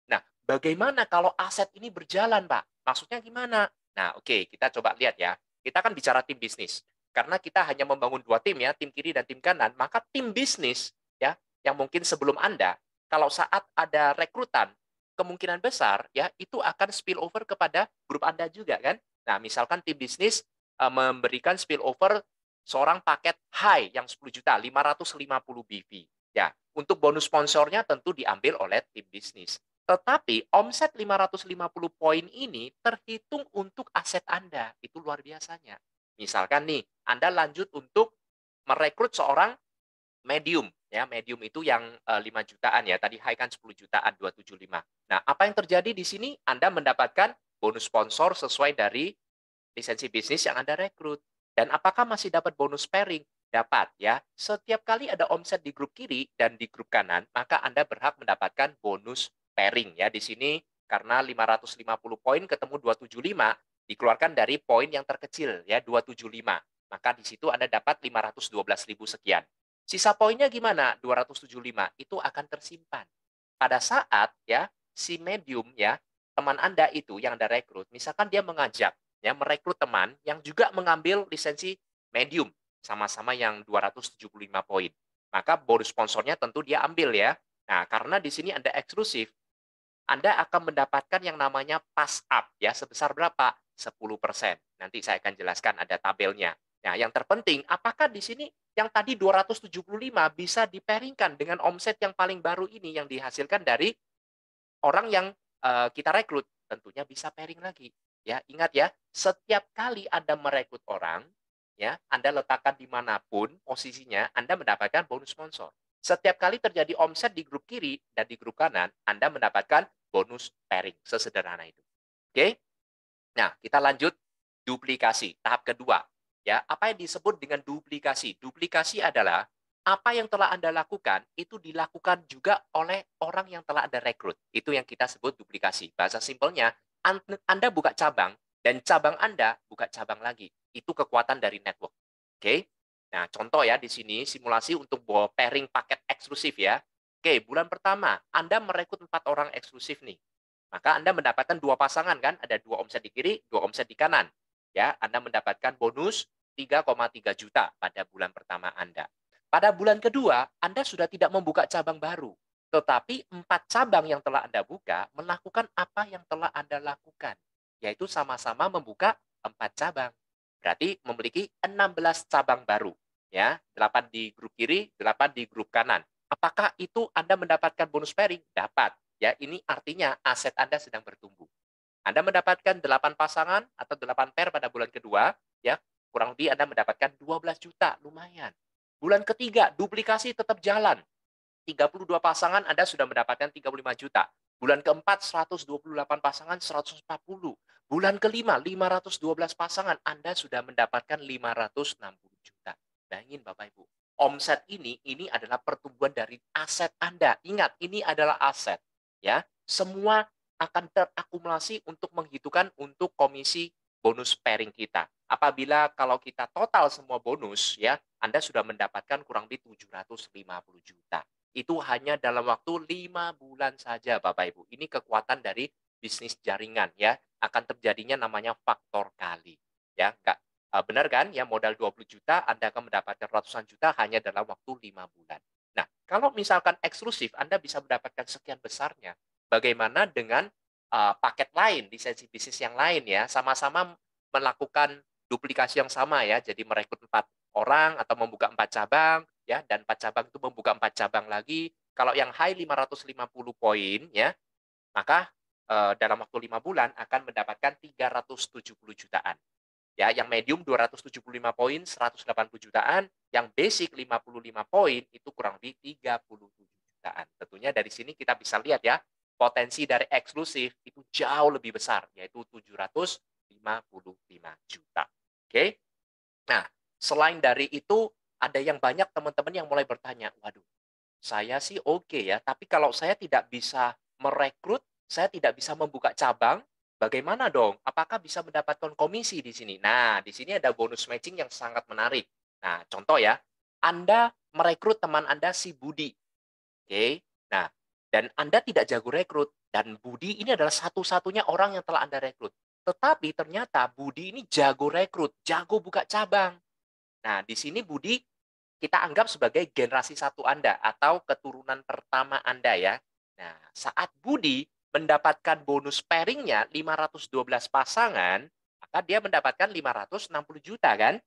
Nah, bagaimana kalau aset ini berjalan, Pak? Maksudnya gimana? Nah, oke, kita coba lihat ya. Kita kan bicara tim bisnis. Karena kita hanya membangun dua tim ya, tim kiri dan tim kanan, maka tim bisnis ya, yang mungkin sebelum Anda, kalau saat ada rekrutan, kemungkinan besar ya itu akan spill over kepada grup Anda juga kan. Nah, misalkan tim bisnis memberikan spillover seorang paket high yang 10 juta, 550 BV. Ya, untuk bonus sponsornya tentu diambil oleh tim bisnis. Tetapi omset 550 poin ini terhitung untuk aset Anda. Itu luar biasanya. Misalkan nih, Anda lanjut untuk merekrut seorang medium. Ya, medium itu yang 5 jutaan ya. Tadi high kan 10 jutaan, 275. Nah, apa yang terjadi di sini? Anda mendapatkan bonus sponsor sesuai dari lisensi bisnis yang Anda rekrut. Dan apakah masih dapat bonus pairing? Dapat ya. Setiap kali ada omset di grup kiri dan di grup kanan, maka Anda berhak mendapatkan bonus pairing ya. Di sini karena 550 poin ketemu 275 dikeluarkan dari poin yang terkecil ya 275. Maka di situ Anda dapat 512.000 sekian. Sisa poinnya gimana? 275 itu akan tersimpan. Pada saat ya si medium ya teman Anda itu yang Anda rekrut, misalkan dia mengajak ya merekrut teman yang juga mengambil lisensi medium sama-sama yang 275 poin. Maka bonus sponsornya tentu dia ambil ya. Nah, karena di sini Anda eksklusif, Anda akan mendapatkan yang namanya pass up ya sebesar berapa? 10%. Nanti saya akan jelaskan ada tabelnya. Nah, yang terpenting apakah di sini yang tadi 275 bisa dipairingkan dengan omset yang paling baru ini yang dihasilkan dari orang yang kita rekrut? Tentunya bisa pairing lagi. Ya, ingat ya, setiap kali Anda merekrut orang, ya, Anda letakkan dimanapun posisinya, Anda mendapatkan bonus sponsor. Setiap kali terjadi omset di grup kiri dan di grup kanan, Anda mendapatkan bonus pairing. Sesederhana itu. Oke? Nah, kita lanjut duplikasi, tahap kedua. Ya, apa yang disebut dengan duplikasi? Duplikasi adalah apa yang telah Anda lakukan, itu dilakukan juga oleh orang yang telah Anda rekrut. Itu yang kita sebut duplikasi. Bahasa simpelnya, Anda buka cabang, dan cabang Anda buka cabang lagi. Itu kekuatan dari network. Oke? Nah, contoh ya di sini, simulasi untuk pairing paket eksklusif ya. Oke, bulan pertama, Anda merekrut 4 orang eksklusif nih. Maka Anda mendapatkan 2 pasangan kan, ada 2 omset di kiri, 2 omset di kanan. Ya, Anda mendapatkan bonus 3,3 juta pada bulan pertama Anda. Pada bulan kedua, Anda sudah tidak membuka cabang baru. Tetapi 4 cabang yang telah Anda buka melakukan apa yang telah Anda lakukan, yaitu sama-sama membuka 4 cabang. Berarti memiliki 16 cabang baru. Ya, 8 di grup kiri, 8 di grup kanan. Apakah itu Anda mendapatkan bonus pairing? Dapat. Ya, ini artinya aset Anda sedang bertumbuh. Anda mendapatkan 8 pasangan atau 8 pair pada bulan kedua, ya, kurang lebih Anda mendapatkan 12 juta, lumayan. Bulan ketiga, duplikasi tetap jalan. 32 pasangan Anda sudah mendapatkan 35 juta. Bulan keempat 128 pasangan 140. Bulan kelima 512 pasangan Anda sudah mendapatkan 560 juta. Bayangin Bapak Ibu. Omset ini adalah pertumbuhan dari aset Anda. Ingat, ini adalah aset, ya. Semua akan terakumulasi untuk menghitungkan untuk komisi bonus pairing kita. Apabila kalau kita total semua bonus ya, Anda sudah mendapatkan kurang lebih 750 juta. Itu hanya dalam waktu 5 bulan saja Bapak Ibu. Ini kekuatan dari bisnis jaringan ya. Akan terjadinya namanya faktor kali. Ya, enggak Benar kan? Ya, modal 20 juta, Anda akan mendapatkan ratusan juta hanya dalam waktu 5 bulan. Nah, kalau misalkan eksklusif, Anda bisa mendapatkan sekian besarnya. Bagaimana dengan paket lain, lisensi bisnis yang lain ya, sama-sama melakukan duplikasi yang sama ya, jadi merekrut 4 orang atau membuka 4 cabang ya, dan 4 cabang itu membuka 4 cabang lagi. Kalau yang high 550 poin ya, maka dalam waktu 5 bulan akan mendapatkan 370 jutaan. Ya, yang medium 275 poin, 180 jutaan, yang basic 55 poin itu kurang lebih 37 jutaan. Tentunya dari sini kita bisa lihat ya, potensi dari eksklusif itu jauh lebih besar, yaitu 755 juta. Oke. Nah, selain dari itu ada yang banyak teman-teman yang mulai bertanya, waduh, saya sih oke ya, tapi kalau saya tidak bisa merekrut, saya tidak bisa membuka cabang, bagaimana dong? Apakah bisa mendapatkan komisi di sini? Nah, di sini ada bonus matching yang sangat menarik. Nah, contoh ya, Anda merekrut teman Anda si Budi. Oke. Nah, dan Anda tidak jago rekrut, dan Budi ini adalah satu-satunya orang yang telah Anda rekrut. Tetapi ternyata Budi ini jago rekrut, jago buka cabang. Nah, di sini Budi kita anggap sebagai generasi satu Anda atau keturunan pertama Anda ya. Nah, saat Budi mendapatkan bonus pairing-nya 512 pasangan, maka dia mendapatkan 560 juta kan?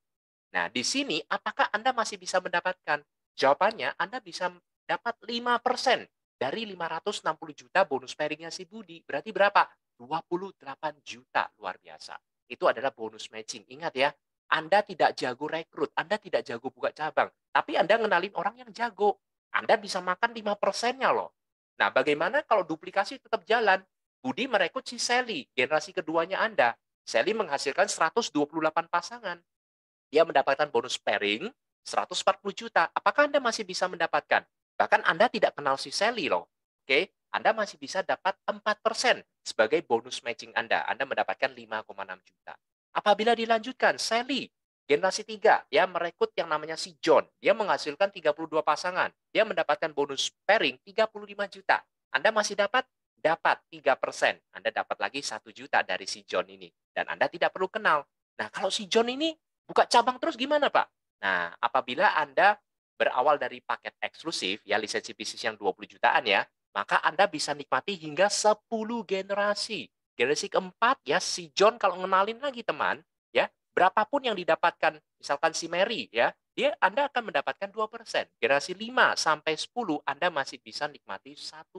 Nah, di sini apakah Anda masih bisa mendapatkan? Jawabannya Anda bisa dapat 5% dari 560 juta bonus pairing-nya si Budi. Berarti berapa? 28 juta, luar biasa. Itu adalah bonus matching. Ingat ya, Anda tidak jago rekrut, Anda tidak jago buka cabang, tapi Anda ngenalin orang yang jago. Anda bisa makan 5%-nya loh. Nah, bagaimana kalau duplikasi tetap jalan? Budi merekrut si Sally, generasi keduanya Anda. Sally menghasilkan 128 pasangan. Dia mendapatkan bonus pairing 140 juta. Apakah Anda masih bisa mendapatkan? Bahkan Anda tidak kenal si Sally loh. Oke, Anda masih bisa dapat 4% sebagai bonus matching Anda. Anda mendapatkan 5,6 juta. Apabila dilanjutkan, Sally, generasi 3, ya merekrut yang namanya si John. Dia menghasilkan 32 pasangan. Dia mendapatkan bonus pairing 35 juta. Anda masih dapat? Dapat 3%. Anda dapat lagi 1 juta dari si John ini. Dan Anda tidak perlu kenal. Nah, kalau si John ini buka cabang terus gimana, Pak? Nah, apabila Anda berawal dari paket eksklusif, ya lisensi bisnis yang 20 jutaan ya, maka Anda bisa nikmati hingga 10 generasi. Generasi keempat, ya si John kalau ngenalin lagi teman, ya berapapun yang didapatkan, misalkan si Mary, ya, Anda akan mendapatkan 2%. Generasi 5 sampai 10, Anda masih bisa nikmati 1%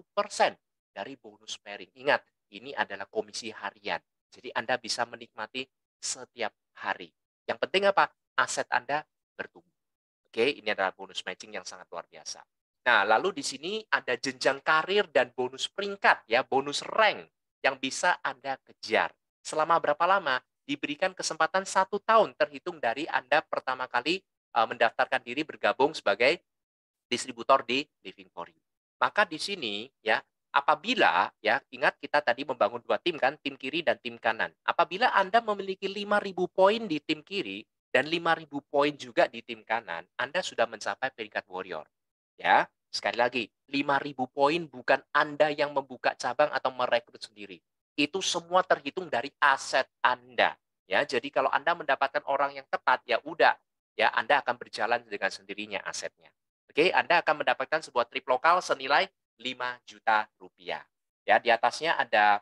dari bonus pairing. Ingat, ini adalah komisi harian. Jadi Anda bisa menikmati setiap hari. Yang penting apa? Aset Anda bertumbuh. Oke, ini adalah bonus matching yang sangat luar biasa. Nah, lalu di sini ada jenjang karir dan bonus peringkat, ya, bonus rank yang bisa Anda kejar. Selama berapa lama? Diberikan kesempatan 1 tahun terhitung dari Anda pertama kali mendaftarkan diri bergabung sebagai distributor di Living for You. Maka di sini, ya, apabila, ya, ingat kita tadi membangun 2 tim kan, tim kiri dan tim kanan. Apabila Anda memiliki 5.000 poin di tim kiri dan 5.000 poin juga di tim kanan, Anda sudah mencapai peringkat warrior. Ya, sekali lagi, 5.000 poin bukan Anda yang membuka cabang atau merekrut sendiri. Itu semua terhitung dari aset Anda. Ya, jadi kalau Anda mendapatkan orang yang tepat, ya udah, ya Anda akan berjalan dengan sendirinya asetnya. Oke, Anda akan mendapatkan sebuah trip lokal senilai 5 juta rupiah. Ya, di atasnya ada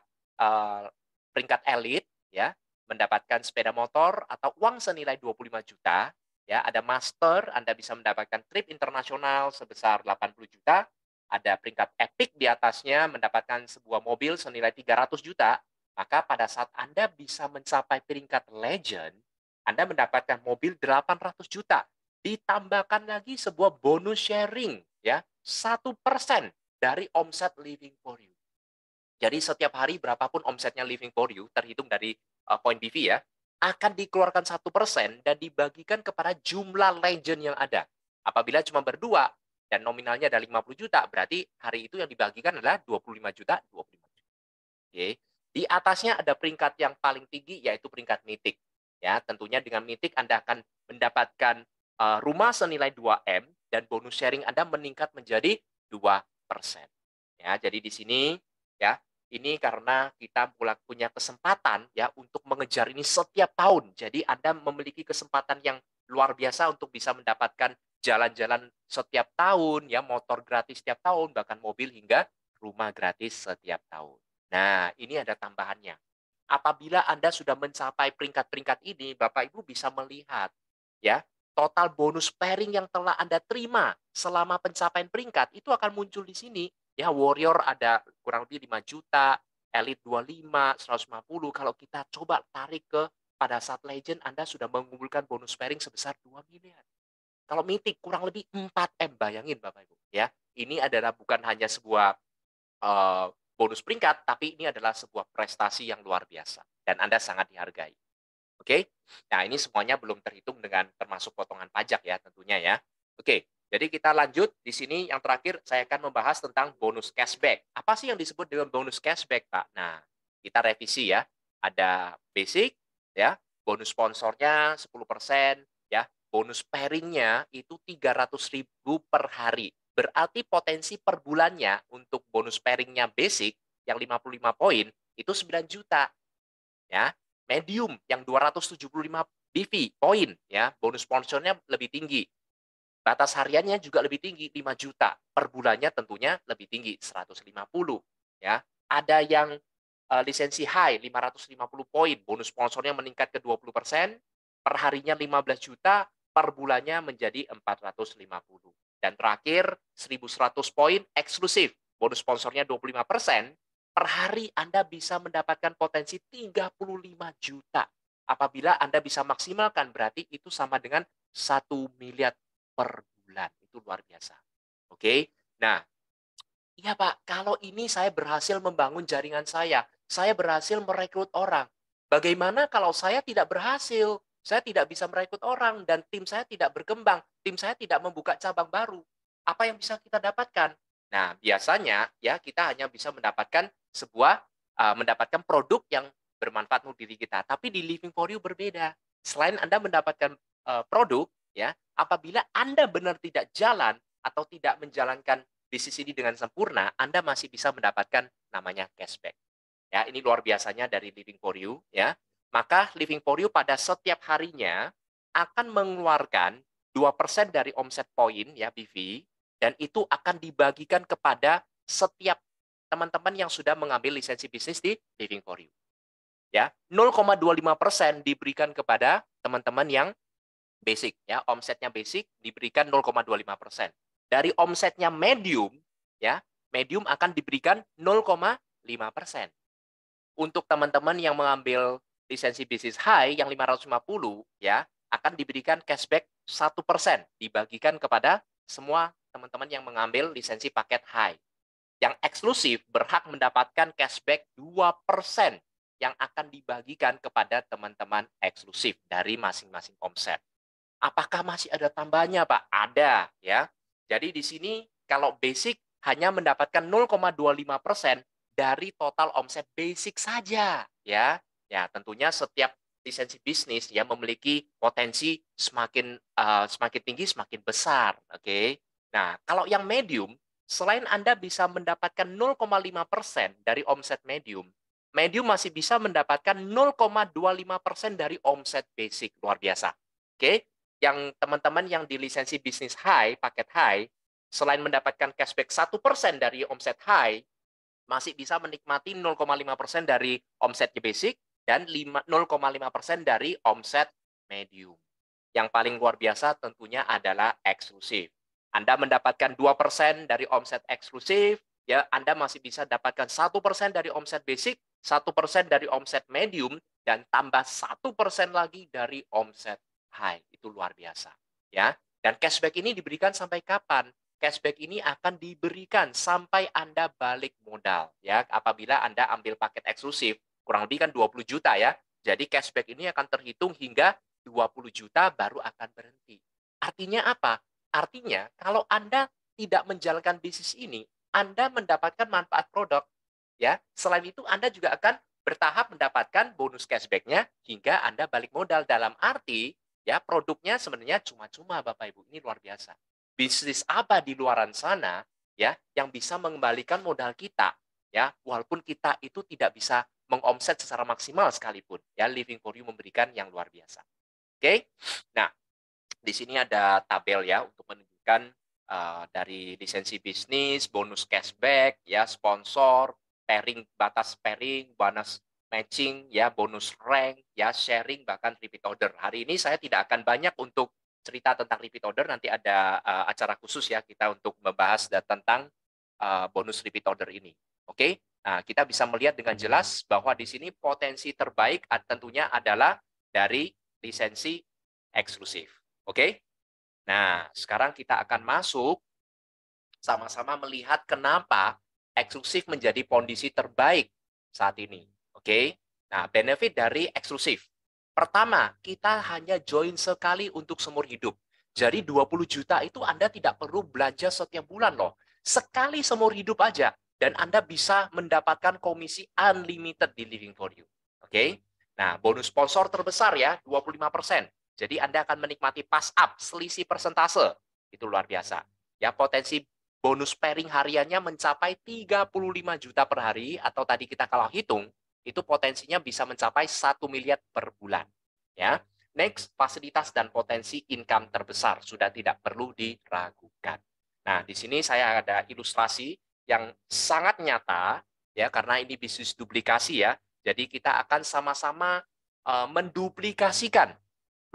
peringkat elit, ya, mendapatkan sepeda motor atau uang senilai 25 juta. Ya, ada master, Anda bisa mendapatkan trip internasional sebesar 80 juta. Ada peringkat epic di atasnya, mendapatkan sebuah mobil senilai 300 juta. Maka pada saat Anda bisa mencapai peringkat legend, Anda mendapatkan mobil 800 juta. Ditambahkan lagi sebuah bonus sharing, ya, 1% dari omset Living for You. Jadi setiap hari berapapun omsetnya Living for You, terhitung dari Point BV ya, akan dikeluarkan 1% dan dibagikan kepada jumlah legend yang ada. Apabila cuma berdua dan nominalnya ada 50 juta, berarti hari itu yang dibagikan adalah 25 juta, 25 juta. Oke. Di atasnya ada peringkat yang paling tinggi, yaitu peringkat Mythic. Ya, tentunya dengan Mythic Anda akan mendapatkan rumah senilai 2M dan bonus sharing Anda meningkat menjadi 2%. Ya, jadi di sini ya, Ini karena kita punya kesempatan ya untuk mengejar ini setiap tahun. Jadi Anda memiliki kesempatan yang luar biasa untuk bisa mendapatkan jalan-jalan setiap tahun, ya motor gratis setiap tahun, bahkan mobil hingga rumah gratis setiap tahun. Nah, ini ada tambahannya. Apabila Anda sudah mencapai peringkat-peringkat ini, Bapak Ibu bisa melihat ya, total bonus pairing yang telah Anda terima selama pencapaian peringkat itu akan muncul di sini. Ya, Warrior ada kurang lebih 5 juta, Elite 25, 150. Kalau kita coba tarik ke pada saat Legend, Anda sudah mengumpulkan bonus pairing sebesar 2 miliar. Kalau Mythic kurang lebih 4M, bayangin Bapak Ibu. Ya, ini adalah bukan hanya sebuah bonus peringkat, tapi ini adalah sebuah prestasi yang luar biasa. Dan Anda sangat dihargai. Oke, nah ini semuanya belum terhitung dengan termasuk potongan pajak ya tentunya ya. Oke, jadi kita lanjut di sini yang terakhir saya akan membahas tentang bonus cashback. Apa sih yang disebut dengan bonus cashback, Pak? Nah, kita revisi ya. Ada basic ya, bonus sponsornya 10% ya, bonus pairingnya itu 300.000 per hari. Berarti potensi per bulannya untuk bonus pairingnya basic yang 55 poin itu 9 juta ya. Medium yang 275 BV poin ya, bonus sponsornya lebih tinggi. Batas hariannya juga lebih tinggi 5 juta. Per bulannya tentunya lebih tinggi 150 ya. Ada yang lisensi high 550 poin, bonus sponsornya meningkat ke 20%, per harinya 15 juta, per bulannya menjadi 450. Dan terakhir 1.100 poin eksklusif, bonus sponsornya 25%, per hari Anda bisa mendapatkan potensi 35 juta. Apabila Anda bisa maksimalkan, berarti itu sama dengan 1 miliar per bulan. Itu luar biasa. Oke. Nah, iya Pak, kalau ini saya berhasil membangun jaringan saya berhasil merekrut orang. Bagaimana kalau saya tidak berhasil? Saya tidak bisa merekrut orang dan tim saya tidak berkembang, tim saya tidak membuka cabang baru. Apa yang bisa kita dapatkan? Nah, biasanya ya kita hanya bisa mendapatkan mendapatkan produk yang bermanfaat untuk diri kita. Tapi di Living for You berbeda. Selain Anda mendapatkan produk, ya, apabila Anda benar tidak jalan atau tidak menjalankan bisnis ini dengan sempurna, Anda masih bisa mendapatkan namanya cashback. Ya, ini luar biasanya dari Living for You, ya. Maka Living for You pada setiap harinya akan mengeluarkan 2% dari omset poin ya BV, dan itu akan dibagikan kepada setiap teman-teman yang sudah mengambil lisensi bisnis di Living for You. Ya, 0,25% diberikan kepada teman-teman yang basic ya, omsetnya basic diberikan 0,25%. Dari omsetnya medium ya, medium akan diberikan 0,5%. Untuk teman-teman yang mengambil lisensi bisnis high yang 550 ya, akan diberikan cashback 1% dibagikan kepada semua teman-teman yang mengambil lisensi paket high. Yang eksklusif berhak mendapatkan cashback 2% yang akan dibagikan kepada teman-teman eksklusif dari masing-masing omset. Apakah masih ada tambahannya, Pak? Ada, ya. Jadi di sini kalau basic hanya mendapatkan 0,25% dari total omset basic saja, ya. Ya, tentunya setiap lisensi bisnis ya memiliki potensi semakin tinggi semakin besar, oke. Nah, kalau yang medium, selain Anda bisa mendapatkan 0,5% dari omset medium, medium masih bisa mendapatkan 0,25% dari omset basic. Luar biasa. Oke, yang teman-teman yang di lisensi bisnis high, paket high, selain mendapatkan cashback 1% dari omset high, masih bisa menikmati 0,5% dari omsetnya basic dan 0,5% dari omset medium. Yang paling luar biasa tentunya adalah eksklusif. Anda mendapatkan 2% dari omset eksklusif, ya Anda masih bisa dapatkan 1% dari omset basic, 1% dari omset medium, dan tambah 1% lagi dari omset high. Itu luar biasa, ya. Dan cashback ini diberikan sampai kapan? Cashback ini akan diberikan sampai Anda balik modal, ya. Apabila Anda ambil paket eksklusif, kurang lebih kan 20 juta ya. Jadi cashback ini akan terhitung hingga 20 juta baru akan berhenti. Artinya apa? Artinya, kalau Anda tidak menjalankan bisnis ini, Anda mendapatkan manfaat produk. Ya, selain itu Anda juga akan bertahap mendapatkan bonus cashback-nya hingga Anda balik modal. Dalam arti, ya produknya sebenarnya cuma-cuma Bapak Ibu. Ini luar biasa. Bisnis apa di luaran sana ya yang bisa mengembalikan modal kita ya, walaupun kita itu tidak bisa mengomset secara maksimal sekalipun, ya, Living for You memberikan yang luar biasa. Oke, nah di sini ada tabel ya untuk menunjukkan dari lisensi bisnis, bonus cashback, ya, sponsor, pairing, batas pairing, bonus matching, ya, bonus rank, ya, sharing, bahkan repeat order. Hari ini saya tidak akan banyak untuk cerita tentang repeat order, nanti ada acara khusus ya kita untuk membahas tentang bonus repeat order ini. Oke, nah kita bisa melihat dengan jelas bahwa di sini potensi terbaik tentunya adalah dari lisensi eksklusif. Oke, nah sekarang kita akan masuk sama-sama melihat kenapa eksklusif menjadi kondisi terbaik saat ini. Oke, nah benefit dari eksklusif. Pertama, kita hanya join sekali untuk seumur hidup. Jadi 20 juta itu Anda tidak perlu belanja setiap bulan loh. Sekali seumur hidup aja. Dan Anda bisa mendapatkan komisi unlimited di Living for You. Oke, nah bonus sponsor terbesar ya, 25%. Jadi Anda akan menikmati pass up, selisih persentase. Itu luar biasa. Ya, potensi bonus pairing hariannya mencapai 35 juta per hari, atau tadi kita kalau hitung, itu potensinya bisa mencapai 1 miliar per bulan. Ya. Next, fasilitas dan potensi income terbesar. Sudah tidak perlu diragukan. Nah, di sini saya ada ilustrasi yang sangat nyata, ya, karena ini bisnis duplikasi ya. Jadi kita akan sama-sama menduplikasikan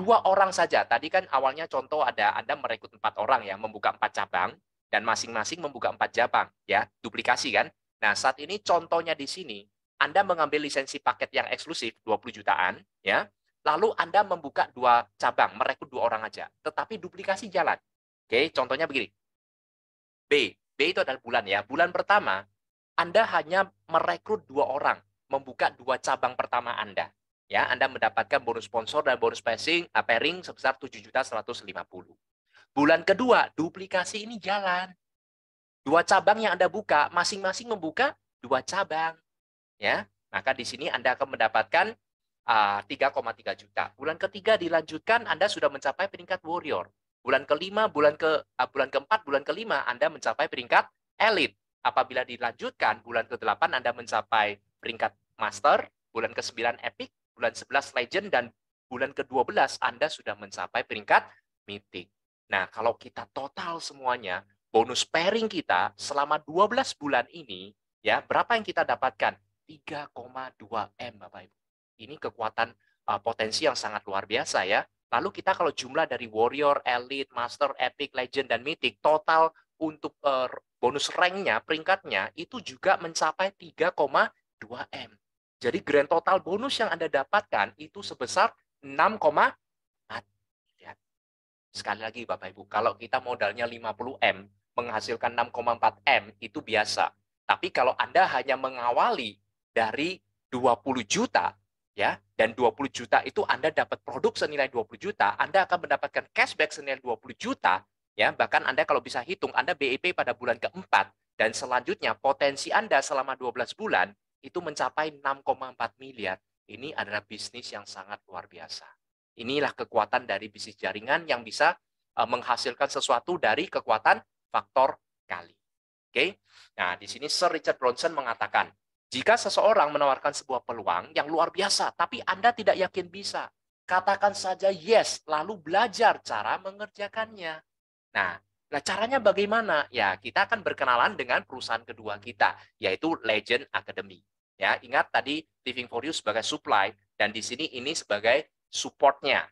2 orang saja. Tadi kan awalnya contoh ada Anda merekrut 4 orang ya, membuka 4 cabang, dan masing-masing membuka 4 cabang, ya, duplikasi kan. Nah, saat ini contohnya di sini, Anda mengambil lisensi paket yang eksklusif 20 jutaan, ya, lalu Anda membuka 2 cabang, merekrut 2 orang aja, tetapi duplikasi jalan. Oke, contohnya begini. B itu adalah bulan ya. Bulan pertama, Anda hanya merekrut 2 orang, membuka 2 cabang pertama Anda. Ya, Anda mendapatkan bonus sponsor dan bonus pairing sebesar 7.150.000. Bulan kedua, duplikasi ini jalan. 2 cabang yang Anda buka, masing-masing membuka 2 cabang. Ya, maka di sini Anda akan mendapatkan 3,3 juta. Bulan ketiga dilanjutkan, Anda sudah mencapai peringkat warrior. Bulan kelima, bulan keempat, bulan kelima, Anda mencapai peringkat elite. Apabila dilanjutkan, bulan ke-8 Anda mencapai peringkat master, bulan ke-9 epic, bulan 11 legend, dan bulan ke-12 Anda sudah mencapai peringkat mythic. Nah, kalau kita total semuanya, bonus pairing kita selama 12 bulan ini, ya, berapa yang kita dapatkan? 3,2 M, Bapak Ibu. Ini kekuatan potensi yang sangat luar biasa ya. Lalu kita kalau jumlah dari warrior, elite, master, epic, legend, dan mythic, total untuk bonus ranknya, peringkatnya, itu juga mencapai 3,2 M. Jadi grand total bonus yang Anda dapatkan itu sebesar 6,4. Sekali lagi Bapak Ibu, kalau kita modalnya 50 M, menghasilkan 6,4 M, itu biasa. Tapi kalau Anda hanya mengawali dari 20 juta, ya, dan 20 juta itu Anda dapat produk senilai 20 juta, Anda akan mendapatkan cashback senilai 20 juta, ya, bahkan Anda kalau bisa hitung, Anda BEP pada bulan keempat, dan selanjutnya potensi Anda selama 12 bulan, itu mencapai 6,4 miliar. Ini adalah bisnis yang sangat luar biasa. Inilah kekuatan dari bisnis jaringan yang bisa menghasilkan sesuatu dari kekuatan faktor kali. Oke, nah di sini Sir Richard Branson mengatakan, jika seseorang menawarkan sebuah peluang yang luar biasa, tapi Anda tidak yakin bisa, katakan saja yes, lalu belajar cara mengerjakannya. Nah, caranya bagaimana? Ya, kita akan berkenalan dengan perusahaan kedua kita, yaitu Legend Academy. Ya, ingat tadi Living for You sebagai supply, dan di sini ini sebagai support-nya.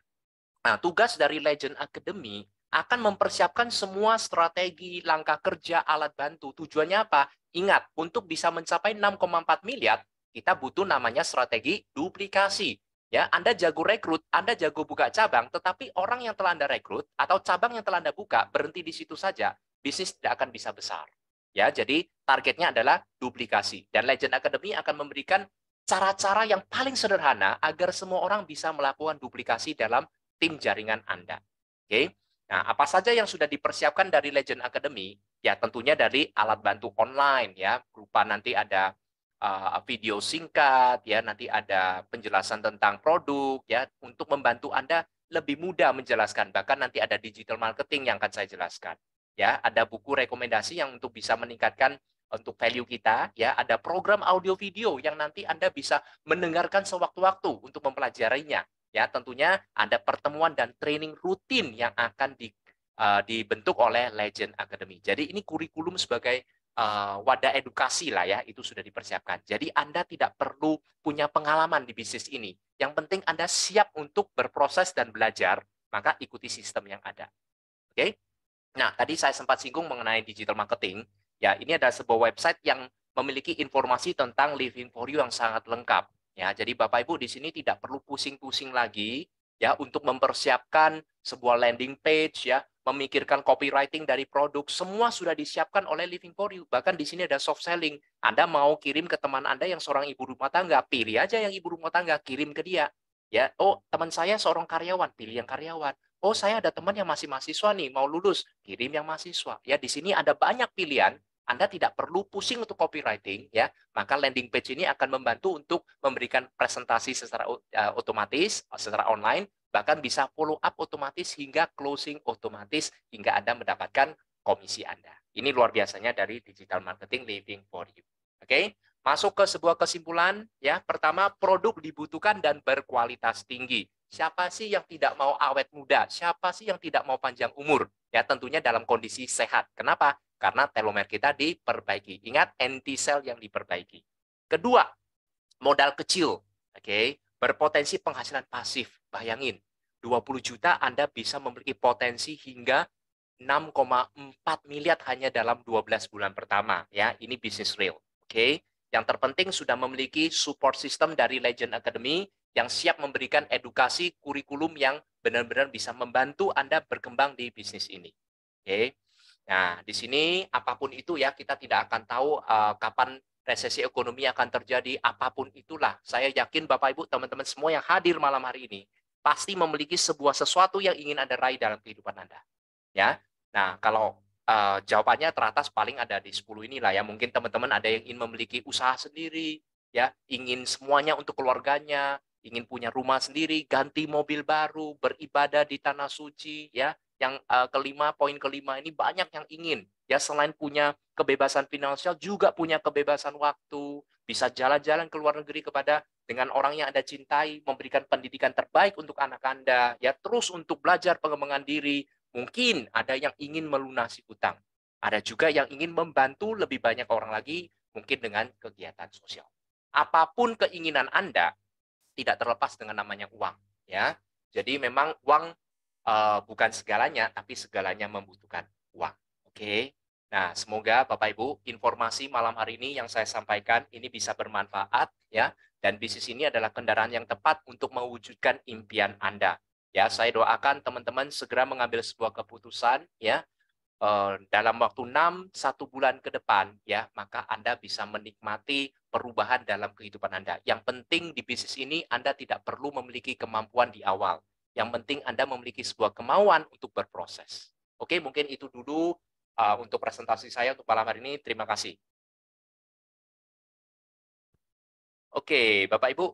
Nah, tugas dari Legend Academy akan mempersiapkan semua strategi, langkah kerja, alat bantu. Tujuannya apa? Ingat, untuk bisa mencapai 6,4 miliar, kita butuh namanya strategi duplikasi. Ya, Anda jago rekrut, Anda jago buka cabang, tetapi orang yang telah Anda rekrut atau cabang yang telah Anda buka berhenti di situ saja, bisnis tidak akan bisa besar. Ya, jadi targetnya adalah duplikasi. Dan Legend Academy akan memberikan cara-cara yang paling sederhana agar semua orang bisa melakukan duplikasi dalam tim jaringan Anda. Oke. Nah, apa saja yang sudah dipersiapkan dari Legend Academy? Ya, tentunya dari alat bantu online ya, berupa nanti ada video singkat ya, nanti ada penjelasan tentang produk ya, untuk membantu Anda lebih mudah menjelaskan. Bahkan nanti ada digital marketing yang akan saya jelaskan. Ya, ada buku rekomendasi yang untuk bisa meningkatkan untuk value kita, ya, ada program audio video yang nanti Anda bisa mendengarkan sewaktu-waktu untuk mempelajarinya. Ya, tentunya ada pertemuan dan training rutin yang akan dibentuk oleh Legend Academy. Jadi ini kurikulum sebagai wadah edukasi lah ya, itu sudah dipersiapkan. Jadi Anda tidak perlu punya pengalaman di bisnis ini. Yang penting Anda siap untuk berproses dan belajar, maka ikuti sistem yang ada. Oke? Nah, tadi saya sempat singgung mengenai digital marketing. Ya, ini adalah sebuah website yang memiliki informasi tentang Living for You yang sangat lengkap. Ya, jadi Bapak Ibu di sini tidak perlu pusing-pusing lagi ya untuk mempersiapkan sebuah landing page ya, memikirkan copywriting dari produk, semua sudah disiapkan oleh Living for You. Bahkan di sini ada soft selling. Anda mau kirim ke teman Anda yang seorang ibu rumah tangga, pilih aja yang ibu rumah tangga, kirim ke dia. Ya, oh teman saya seorang karyawan, pilih yang karyawan. Oh, saya ada teman yang masih mahasiswa nih, mau lulus, kirim yang mahasiswa. Ya, di sini ada banyak pilihan. Anda tidak perlu pusing untuk copywriting, ya. Maka landing page ini akan membantu untuk memberikan presentasi secara otomatis, secara online, bahkan bisa follow up otomatis hingga closing otomatis hingga Anda mendapatkan komisi Anda. Ini luar biasanya dari digital marketing Living for You. Oke, masuk ke sebuah kesimpulan ya. Pertama, produk dibutuhkan dan berkualitas tinggi. Siapa sih yang tidak mau awet muda? Siapa sih yang tidak mau panjang umur? Ya, tentunya dalam kondisi sehat. Kenapa? Karena telomer kita diperbaiki. Ingat, anti-cell yang diperbaiki. Kedua, modal kecil. Oke, berpotensi penghasilan pasif. Bayangin, 20 juta Anda bisa memiliki potensi hingga 6,4 miliar hanya dalam 12 bulan pertama. Ya, ini bisnis real. Oke, yang terpenting sudah memiliki support system dari Legend Academy yang siap memberikan edukasi kurikulum yang benar-benar bisa membantu Anda berkembang di bisnis ini. Oke. Nah, di sini apapun itu ya, kita tidak akan tahu kapan resesi ekonomi akan terjadi, apapun itulah. Saya yakin Bapak Ibu, teman-teman semua yang hadir malam hari ini pasti memiliki sebuah sesuatu yang ingin Anda raih dalam kehidupan Anda. Ya. Nah, kalau jawabannya teratas paling ada di 10 inilah ya. Mungkin teman-teman ada yang ingin memiliki usaha sendiri, ya, ingin semuanya untuk keluarganya, ingin punya rumah sendiri, ganti mobil baru, beribadah di tanah suci, ya. Yang poin kelima ini banyak yang ingin, ya, selain punya kebebasan finansial juga punya kebebasan waktu, bisa jalan-jalan ke luar negeri dengan orang yang Anda cintai, memberikan pendidikan terbaik untuk anak Anda, ya, terus untuk belajar pengembangan diri. Mungkin ada yang ingin melunasi utang. Ada juga yang ingin membantu lebih banyak orang lagi, mungkin dengan kegiatan sosial. Apapun keinginan Anda, tidak terlepas dengan namanya uang. Ya, jadi memang uang bukan segalanya, tapi segalanya membutuhkan uang. Oke. Nah, semoga Bapak Ibu informasi malam hari ini yang saya sampaikan ini bisa bermanfaat ya. Dan bisnis ini adalah kendaraan yang tepat untuk mewujudkan impian Anda. Ya, saya doakan teman-teman segera mengambil sebuah keputusan ya dalam waktu 1 bulan ke depan ya, maka Anda bisa menikmati perubahan dalam kehidupan Anda. Yang penting di bisnis ini Anda tidak perlu memiliki kemampuan di awal. Yang penting Anda memiliki sebuah kemauan untuk berproses. Oke, mungkin itu dulu untuk presentasi saya untuk malam hari ini. Terima kasih. Oke, Bapak Ibu,